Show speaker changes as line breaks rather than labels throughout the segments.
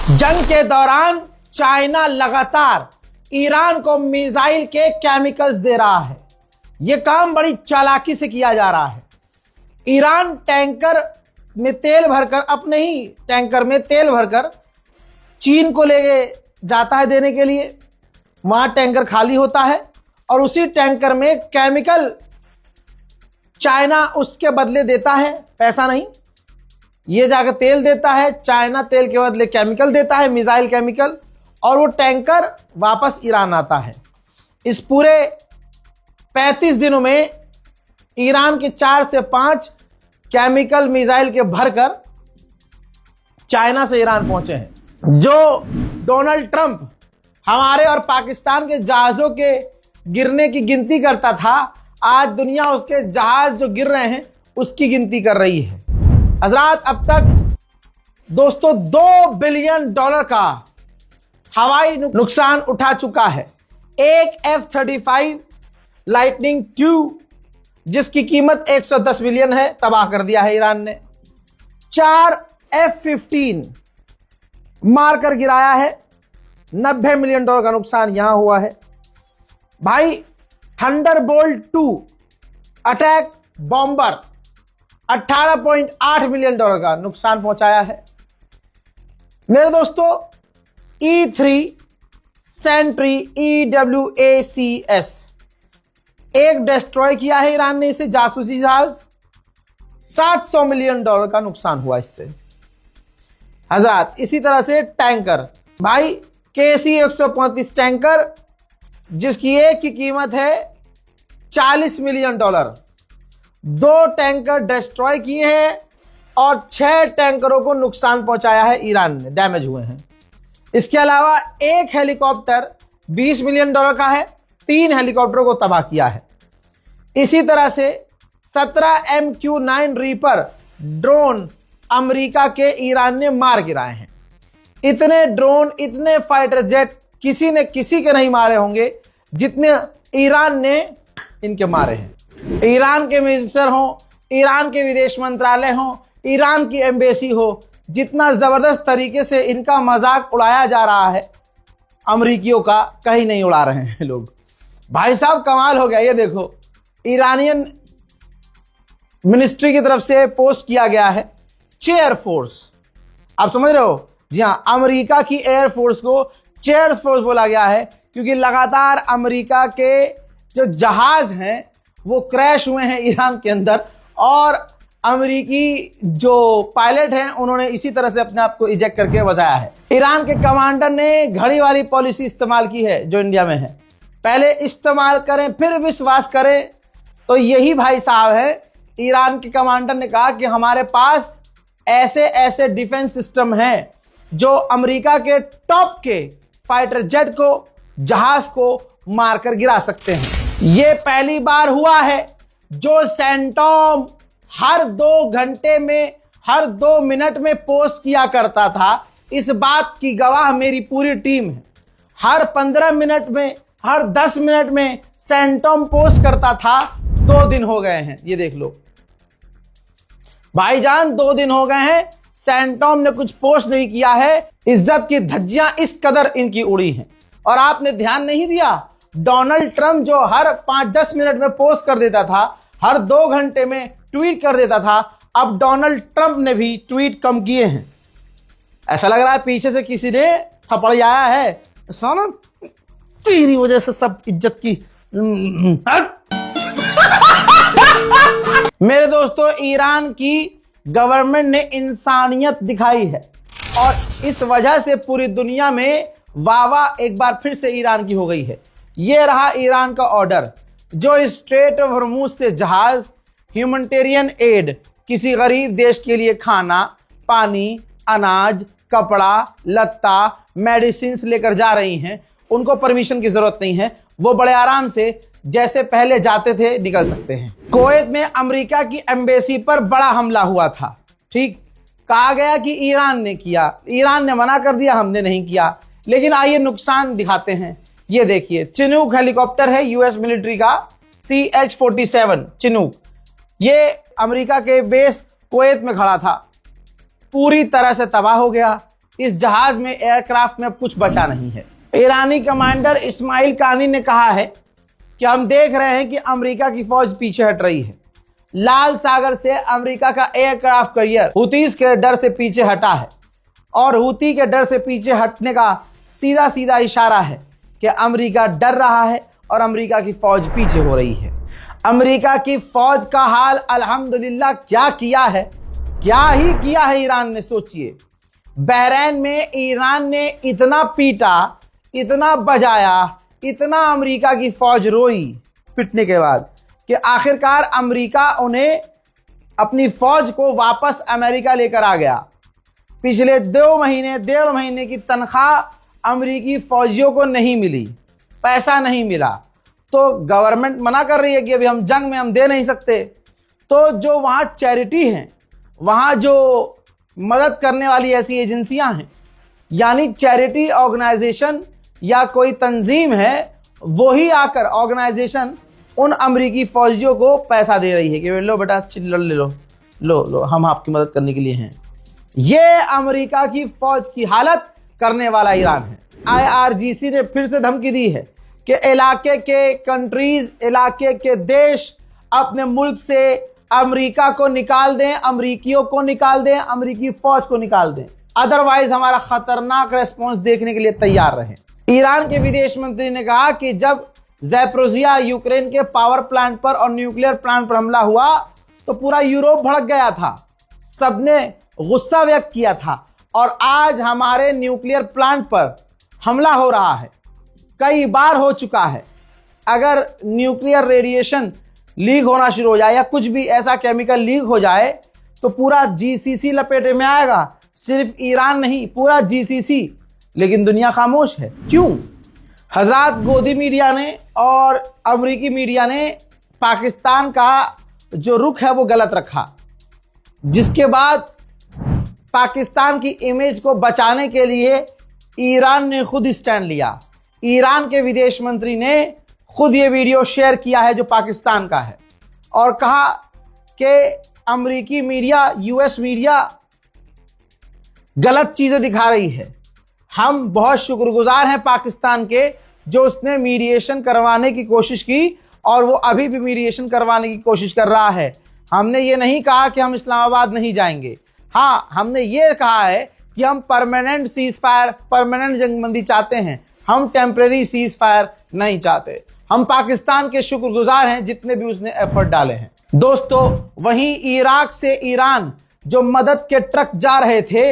जंग के दौरान चाइना लगातार ईरान को मिसाइल के केमिकल्स दे रहा है। यह काम बड़ी चालाकी से किया जा रहा है। ईरान टैंकर में तेल भरकर, अपने ही टैंकर में तेल भरकर चीन को ले जाता है देने के लिए। वहां टैंकर खाली होता है और उसी टैंकर में केमिकल चाइना उसके बदले देता है, पैसा नहीं। ये जाकर तेल देता है, चाइना तेल के बदले केमिकल देता है, मिसाइल केमिकल, और वो टैंकर वापस ईरान आता है। इस पूरे 35 दिनों में ईरान के 4 से 5 केमिकल मिसाइल के भरकर चाइना से ईरान पहुंचे हैं। जो डोनाल्ड ट्रंप हमारे और पाकिस्तान के जहाजों के गिरने की गिनती करता था, आज दुनिया उसके जहाज जो गिर रहे हैं उसकी गिनती कर रही है। हजरात, अब तक दोस्तों $2 बिलियन का हवाई नुकसान उठा चुका है। एक F-35 लाइटनिंग II जिसकी कीमत 110 बिलियन है, तबाह कर दिया है ईरान ने। 4 F-15 मारकर गिराया है, $90 मिलियन का नुकसान यहां हुआ है। भाई, थंडरबोल्ट 2 अटैक बॉम्बर 18.8 मिलियन का नुकसान पहुंचाया है। मेरे दोस्तों, E3 सेंट्री EWACS एक डिस्ट्रॉय किया है ईरान ने इसे, जासूसी जहाज। $700 मिलियन का नुकसान हुआ इससे। हजरात, इसी तरह से टैंकर, भाई KC-135 टैंकर जिसकी एक की कीमत है $40 मिलियन, 2 टैंकर डिस्ट्रॉय किए हैं और 6 टैंकरों को नुकसान पहुंचाया है ईरान ने, डैमेज हुए हैं। इसके अलावा एक हेलीकॉप्टर $20 मिलियन का है, 3 हेलीकॉप्टरों को तबाह किया है। इसी तरह से 17 MQ-9 रीपर ड्रोन अमेरिका के ईरान ने मार गिराए हैं। इतने ड्रोन, इतने फाइटर जेट किसी ने किसी के नहीं मारे होंगे जितने ईरान ने इनके मारे हैं। ईरान के मिनिस्टर हो, ईरान के विदेश मंत्रालय हो, ईरान की एम्बेसी हो, जितना जबरदस्त तरीके से इनका मजाक उड़ाया जा रहा है अमरीकियों का, कहीं नहीं उड़ा रहे हैं लोग। भाई साहब, कमाल हो गया। ये देखो, ईरानियन मिनिस्ट्री की तरफ से पोस्ट किया गया है चेयर फोर्स। आप समझ रहे हो? जी हाँ, अमेरिका की एयरफोर्स को चेयर फोर्स बोला गया है क्योंकि लगातार अमेरिका के जो जहाज हैं वो क्रैश हुए हैं ईरान के अंदर, और अमेरिकी जो पायलट हैं उन्होंने इसी तरह से अपने आप को इजेक्ट करके बचाया है। ईरान के कमांडर ने घड़ी वाली पॉलिसी इस्तेमाल की है जो इंडिया में है, पहले इस्तेमाल करें फिर विश्वास करें। तो यही भाई साहब है, ईरान के कमांडर ने कहा कि हमारे पास ऐसे ऐसे डिफेंस सिस्टम हैं जो अमेरिका के टॉप के फाइटर जेट को, जहाज को मारकर गिरा सकते हैं। यह पहली बार हुआ है जो सेंटोम हर 2 घंटे में, हर 2 मिनट में पोस्ट किया करता था। इस बात की गवाह मेरी पूरी टीम है। हर 15 मिनट में, हर 10 मिनट में सेंटोम पोस्ट करता था। 2 दिन हो गए हैं, ये देख लो भाईजान, 2 दिन हो गए हैं, सेंटोम ने कुछ पोस्ट नहीं किया है। इज्जत की धज्जियां इस कदर इनकी उड़ी हैं। और आपने ध्यान नहीं दिया, डोनाल्ड ट्रंप जो हर 5-10 मिनट में पोस्ट कर देता था, हर 2 घंटे में ट्वीट कर देता था, अब डोनाल्ड ट्रंप ने भी ट्वीट कम किए हैं। ऐसा लग रहा है पीछे से किसी ने थप्पड़ आया है। सोना, तेरी वजह से सब इज्जत की। मेरे दोस्तों, ईरान की गवर्नमेंट ने इंसानियत दिखाई है और इस वजह से पूरी दुनिया में वाह एक बार फिर से ईरान की हो गई है। यह रहा ईरान का ऑर्डर, जो स्ट्रेट ऑफ हॉर्मुज से जहाज, ह्यूमैनिटेरियन एड, किसी गरीब देश के लिए खाना, पानी, अनाज, कपड़ा, लत्ता, मेडिसिन लेकर जा रही हैं, उनको परमिशन की जरूरत नहीं है। वो बड़े आराम से जैसे पहले जाते थे निकल सकते हैं। कुवैत में अमेरिका की एम्बेसी पर बड़ा हमला हुआ था। ठीक कहा गया कि ईरान ने किया, ईरान ने मना कर दिया, हमने नहीं किया। लेकिन आइए नुकसान दिखाते हैं। ये देखिए, चिनूक हेलीकॉप्टर है यूएस मिलिट्री का, CH-47 चिनूक। ये अमेरिका के बेस कुवैत में खड़ा था, पूरी तरह से तबाह हो गया। इस जहाज में, एयरक्राफ्ट में अब कुछ बचा नहीं है। ईरानी कमांडर इस्माइल कानी ने कहा है कि हम देख रहे हैं कि अमेरिका की फौज पीछे हट रही है। लाल सागर से अमेरिका का एयरक्राफ्ट कैरियर हुतीस के डर से पीछे हटा है और हुती के डर से पीछे हटने का सीधा सीधा इशारा है कि अमेरिका डर रहा है और अमेरिका की फौज पीछे हो रही है। अमेरिका की फौज का हाल अल्हम्दुलिल्लाह क्या किया है, क्या ही किया है ईरान ने। सोचिए, बहरैन में ईरान ने इतना पीटा, इतना बजाया, इतना अमेरिका की फौज रोई पिटने के बाद कि आखिरकार अमेरिका उन्हें अपनी फौज को वापस अमेरिका लेकर आ गया। पिछले 1.5 महीने की तनख्वाह अमेरिकी फौजियों को नहीं मिली, पैसा नहीं मिला, तो गवर्नमेंट मना कर रही है कि अभी हम जंग में हम दे नहीं सकते। तो जो वहाँ चैरिटी हैं, वहाँ जो मदद करने वाली ऐसी एजेंसियां हैं, यानी चैरिटी ऑर्गेनाइजेशन या कोई तंजीम है, वही आकर ऑर्गेनाइजेशन उन अमेरिकी फौजियों को पैसा दे रही है कि लो बेटा चिल्लर ले लो, लो हम आपकी मदद करने के लिए हैं। ये अमेरिका की फौज की हालत करने वाला ईरान है। IRGC ने फिर से धमकी दी है कि इलाके के कंट्रीज, इलाके के देश अपने मुल्क से अमेरिका को निकाल दें, अमेरिकियों को निकाल दें, अमेरिकी फौज को निकाल दें, अदरवाइज हमारा खतरनाक रेस्पॉन्स देखने के लिए तैयार रहें। ईरान के विदेश मंत्री ने कहा कि जब ज़ैपोरिज़िया यूक्रेन के पावर प्लांट पर और न्यूक्लियर प्लांट पर हमला हुआ तो पूरा यूरोप भड़क गया था, सबने गुस्सा व्यक्त किया था, और आज हमारे न्यूक्लियर प्लांट पर हमला हो रहा है, कई बार हो चुका है। अगर न्यूक्लियर रेडिएशन लीक होना शुरू हो जाए या कुछ भी ऐसा केमिकल लीक हो जाए तो पूरा GCC लपेटे में आएगा। सिर्फ ईरान नहीं, पूरा GCC। लेकिन दुनिया खामोश है, क्यों? हजरत गोदी मीडिया ने और अमेरिकी मीडिया ने पाकिस्तान का जो रुख है वो गलत रखा, जिसके बाद पाकिस्तान की इमेज को बचाने के लिए ईरान ने खुद स्टैंड लिया। ईरान के विदेश मंत्री ने खुद ये वीडियो शेयर किया है जो पाकिस्तान का है, और कहा कि अमेरिकी मीडिया, US मीडिया गलत चीजें दिखा रही है। हम बहुत शुक्रगुजार हैं पाकिस्तान के, जो उसने मीडिएशन करवाने की कोशिश की और वो अभी भी मीडिएशन करवाने की कोशिश कर रहा है। हमने ये नहीं कहा कि हम इस्लामाबाद नहीं जाएंगे। हाँ, हमने ये कहा है कि हम परमानेंट सीज फायर, परमानेंट जंगबंदी चाहते हैं, हम टेम्परेरी सीज फायर नहीं चाहते। हम पाकिस्तान के शुक्रगुजार हैं जितने भी उसने एफर्ट डाले हैं। दोस्तों, वहीं इराक से ईरान जो मदद के ट्रक जा रहे थे,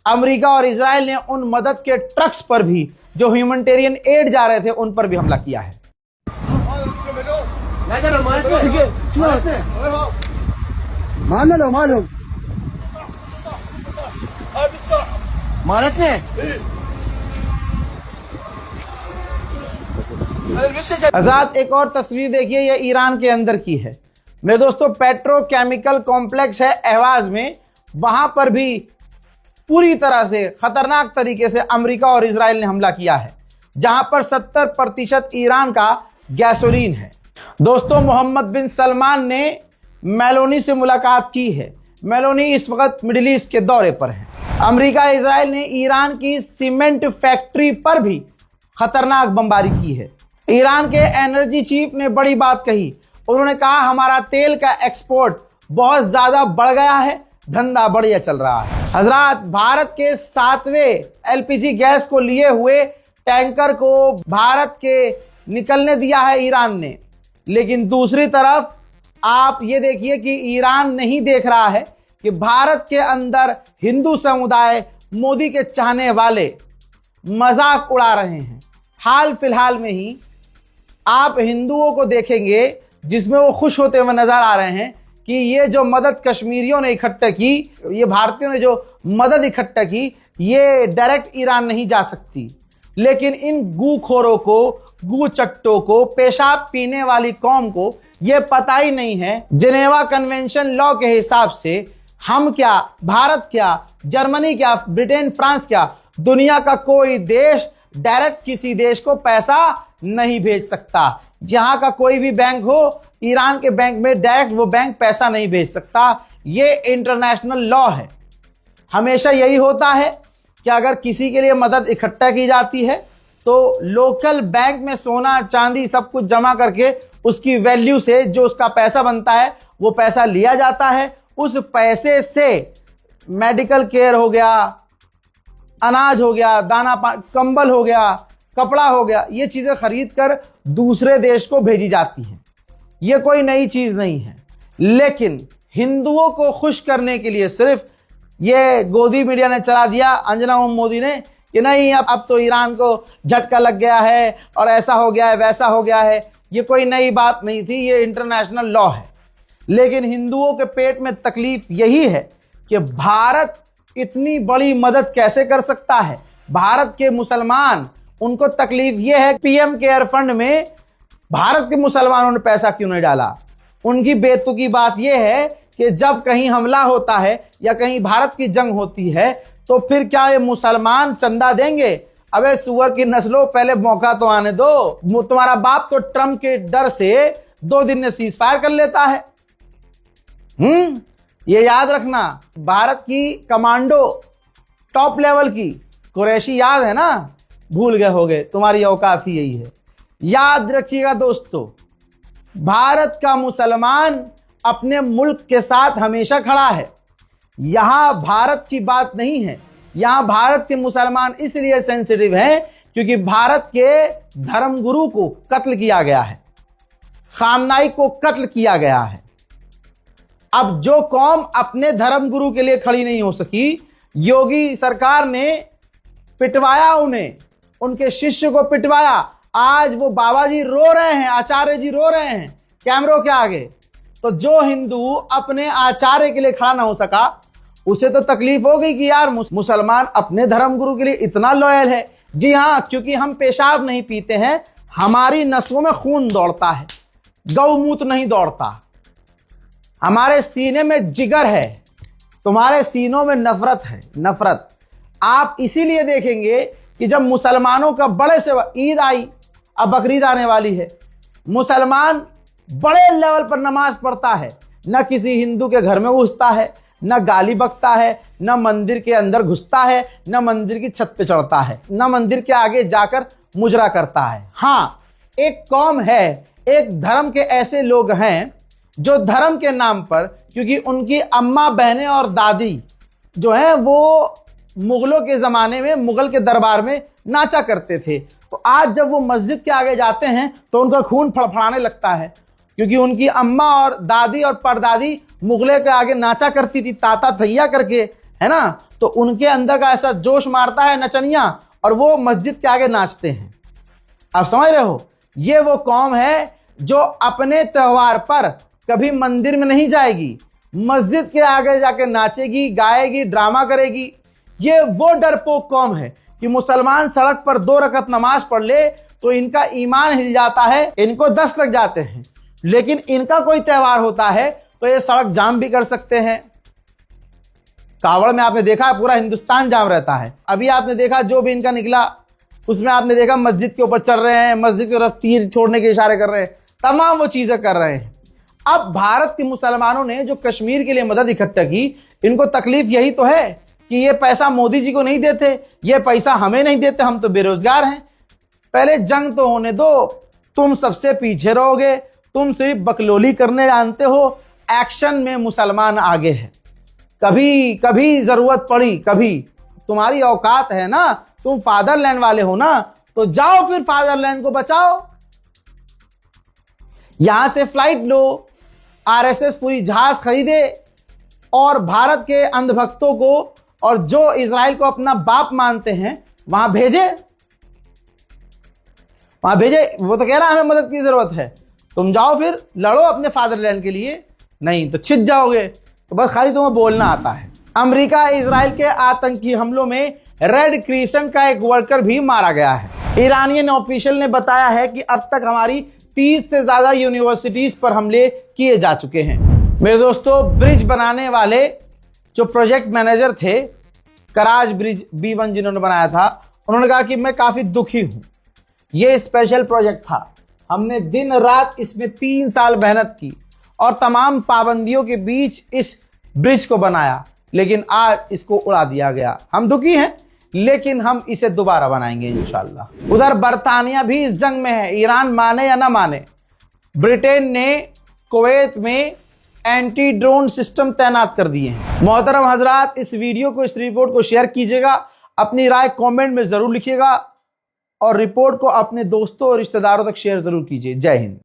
अमेरिका और इजराइल ने उन मदद के ट्रक्स पर भी, जो ह्यूमैनिटेरियन एड जा रहे थे, उन पर भी हमला किया है। आजाद, एक और तस्वीर देखिए, ये ईरान के अंदर की है मेरे दोस्तों। पेट्रोकेमिकल कॉम्प्लेक्स है अहवाज में, वहां पर भी पूरी तरह से खतरनाक तरीके से अमेरिका और इजराइल ने हमला किया है, जहां पर 70% ईरान का गैसोलीन है। दोस्तों, मोहम्मद बिन सलमान ने मेलोनी से मुलाकात की है। मेलोनी इस वक्त मिडिल ईस्ट के दौरे पर है। अमेरिका इजराइल ने ईरान की सीमेंट फैक्ट्री पर भी खतरनाक बमबारी की है। ईरान के एनर्जी चीफ ने बड़ी बात कही। उन्होंने कहा हमारा तेल का एक्सपोर्ट बहुत ज्यादा बढ़ गया है, धंधा बढ़िया चल रहा है। हजरात, भारत के 7वें LPG गैस को लिए हुए टैंकर को भारत के निकलने दिया है ईरान ने। लेकिन दूसरी तरफ आप ये देखिए कि ईरान नहीं देख रहा है कि भारत के अंदर हिंदू समुदाय, मोदी के चाहने वाले मजाक उड़ा रहे हैं। हाल फिलहाल में ही आप हिंदुओं को देखेंगे जिसमें वो खुश होते हुए नजर आ रहे हैं कि ये जो मदद कश्मीरियों ने इकट्ठा की, ये भारतीयों ने जो मदद इकट्ठा की, ये डायरेक्ट ईरान नहीं जा सकती। लेकिन इन गूखोरों को, गू चट्टों को, पेशाब पीने वाली कौम को ये पता ही नहीं है जिनेवा कन्वेंशन लॉ के हिसाब से हम क्या, भारत क्या, जर्मनी क्या, ब्रिटेन, फ्रांस क्या, दुनिया का कोई देश डायरेक्ट किसी देश को पैसा नहीं भेज सकता। जहां का कोई भी बैंक हो, ईरान के बैंक में डायरेक्ट वो बैंक पैसा नहीं भेज सकता। ये इंटरनेशनल लॉ है। हमेशा यही होता है कि अगर किसी के लिए मदद इकट्ठा की जाती है तो लोकल बैंक में सोना चांदी सब कुछ जमा करके उसकी वैल्यू से जो उसका पैसा बनता है वो पैसा लिया जाता है। उस पैसे से मेडिकल केयर हो गया, अनाज हो गया, दाना कंबल हो गया, कपड़ा हो गया, ये चीजें खरीद कर दूसरे देश को भेजी जाती हैं। ये कोई नई चीज नहीं है, लेकिन हिंदुओं को खुश करने के लिए सिर्फ ये गोदी मीडिया ने चला दिया, अंजना ओम मोदी ने, कि नहीं अब तो ईरान को झटका लग गया है और ऐसा हो गया है वैसा हो गया है। ये कोई नई बात नहीं थी, ये इंटरनेशनल लॉ है। लेकिन हिंदुओं के पेट में तकलीफ यही है कि भारत इतनी बड़ी मदद कैसे कर सकता है। भारत के मुसलमान, उनको तकलीफ यह है पीएम केयर फंड में भारत के मुसलमानों ने पैसा क्यों नहीं डाला। उनकी बेतुकी बात यह है कि जब कहीं हमला होता है या कहीं भारत की जंग होती है तो फिर क्या ये मुसलमान चंदा देंगे? अबे सुअर की नस्लों, पहले मौका तो आने दो। तुम्हारा बाप तो ट्रम्प के डर से 2 दिन में सीज फायर कर लेता है। ये याद रखना, भारत की कमांडो टॉप लेवल की कुरैशी याद है ना, भूल गए होगे, तुम्हारी औकात ही यही है। याद रखिएगा दोस्तों, भारत का मुसलमान अपने मुल्क के साथ हमेशा खड़ा है। यहां भारत की बात नहीं है, यहां भारत के मुसलमान इसलिए सेंसिटिव हैं क्योंकि भारत के धर्मगुरु को कत्ल किया गया है, खामनाई को कत्ल किया गया है। अब जो कौम अपने धर्मगुरु के लिए खड़ी नहीं हो सकी, योगी सरकार ने पिटवाया उन्हें, उनके शिष्य को पिटवाया। आज वो बाबा जी रो रहे हैं, आचार्य जी रो रहे हैं कैमरों के आगे। तो जो हिंदू अपने आचार्य के लिए खड़ा ना हो सका, उसे तो तकलीफ हो गई कि यार मुसलमान अपने धर्मगुरु के लिए इतना लॉयल है। जी हां, क्योंकि हम पेशाब नहीं पीते हैं, हमारी नसों में खून दौड़ता है, गौमूत्र नहीं दौड़ता। हमारे सीने में जिगर है, तुम्हारे सीनों में नफरत है, नफरत। आप इसीलिए देखेंगे कि जब मुसलमानों का बड़े से ईद आई, अब बकरीद आने वाली है, मुसलमान बड़े लेवल पर नमाज पढ़ता है, न किसी हिंदू के घर में घुसता है, न गाली बकता है, न मंदिर के अंदर घुसता है, न मंदिर की छत पे चढ़ता है, न मंदिर के आगे जाकर मुजरा करता है। हाँ, एक कौम है, एक धर्म के ऐसे लोग हैं जो धर्म के नाम पर, क्योंकि उनकी अम्मा बहनें और दादी जो हैं वो मुगलों के ज़माने में मुगल के दरबार में नाचा करते थे, तो आज जब वो मस्जिद के आगे जाते हैं तो उनका खून फड़फड़ाने लगता है, क्योंकि उनकी अम्मा और दादी और परदादी मुगले के आगे नाचा करती थी, ताता थैया करके, है ना। तो उनके अंदर का ऐसा जोश मारता है नचनिया, और वो मस्जिद के आगे नाचते हैं। आप समझ रहे हो, ये वो कौम है जो अपने त्योहार पर कभी मंदिर में नहीं जाएगी, मस्जिद के आगे जाके नाचेगी, गाएगी, ड्रामा करेगी। ये वो डरपोक कौम है कि मुसलमान सड़क पर 2 रकअत नमाज पढ़ ले तो इनका ईमान हिल जाता है, इनको 10 लग जाते हैं। लेकिन इनका कोई त्योहार होता है तो ये सड़क जाम भी कर सकते हैं। कावड़ में आपने देखा पूरा हिंदुस्तान जाम रहता है। अभी आपने देखा जो भी इनका निकला उसमें आपने देखा मस्जिद के ऊपर चढ़ रहे हैं, मस्जिद की तरफ तीर छोड़ने के इशारे कर रहे हैं, तमाम वो चीजें कर रहे हैं। अब भारत के मुसलमानों ने जो कश्मीर के लिए मदद इकट्ठा की, इनको तकलीफ यही तो है कि ये पैसा मोदी जी को नहीं देते, ये पैसा हमें नहीं देते, हम तो बेरोजगार हैं। पहले जंग तो होने दो, तुम सबसे पीछे रहोगे, तुम सिर्फ बकलोली करने जानते हो, एक्शन में मुसलमान आगे है। कभी कभी जरूरत पड़ी, कभी तुम्हारी औकात है ना, तुम फादरलैंड वाले हो ना, तो जाओ फिर फादरलैंड को बचाओ। यहां से फ्लाइट लो, आरएसएस पूरी जहाज खरीदे और भारत के अंधभक्तों को और जो इजराइल को अपना बाप मानते हैं वहां भेजे, वहां भेजे। वो तो कह रहा है हमें मदद की जरूरत है, तुम जाओ फिर लड़ो अपने फादरलैंड के लिए, नहीं तो छिप जाओगे। तो बस खाली तुम्हें बोलना आता है। अमेरिका इजराइल के आतंकी हमलों में रेड क्रिसेंट का एक वर्कर भी मारा गया है। ईरानियन ऑफिशियल ने बताया है कि अब तक हमारी 30 से ज्यादा यूनिवर्सिटीज पर हमले किए जा चुके हैं। मेरे दोस्तों, ब्रिज बनाने वाले जो प्रोजेक्ट मैनेजर थे, कराज ब्रिज B1 जिन्होंने बनाया था, उन्होंने कहा कि मैं काफी दुखी हूं, ये स्पेशल प्रोजेक्ट था, हमने दिन रात इसमें 3 साल मेहनत की और तमाम पाबंदियों के बीच इस ब्रिज को बनाया, लेकिन आज इसको उड़ा दिया गया। हम दुखी हैं, लेकिन हम इसे दोबारा बनाएंगे इंशाल्लाह। उधर बरतानिया भी इस जंग में है, ईरान माने या ना माने। ब्रिटेन ने कुवैत में एंटी ड्रोन सिस्टम तैनात कर दिए हैं। मोहतरम हजरात, इस वीडियो को, इस रिपोर्ट को शेयर कीजिएगा, अपनी राय कमेंट में जरूर लिखिएगा और रिपोर्ट को अपने दोस्तों और रिश्तेदारों तक शेयर जरूर कीजिए। जय हिंद।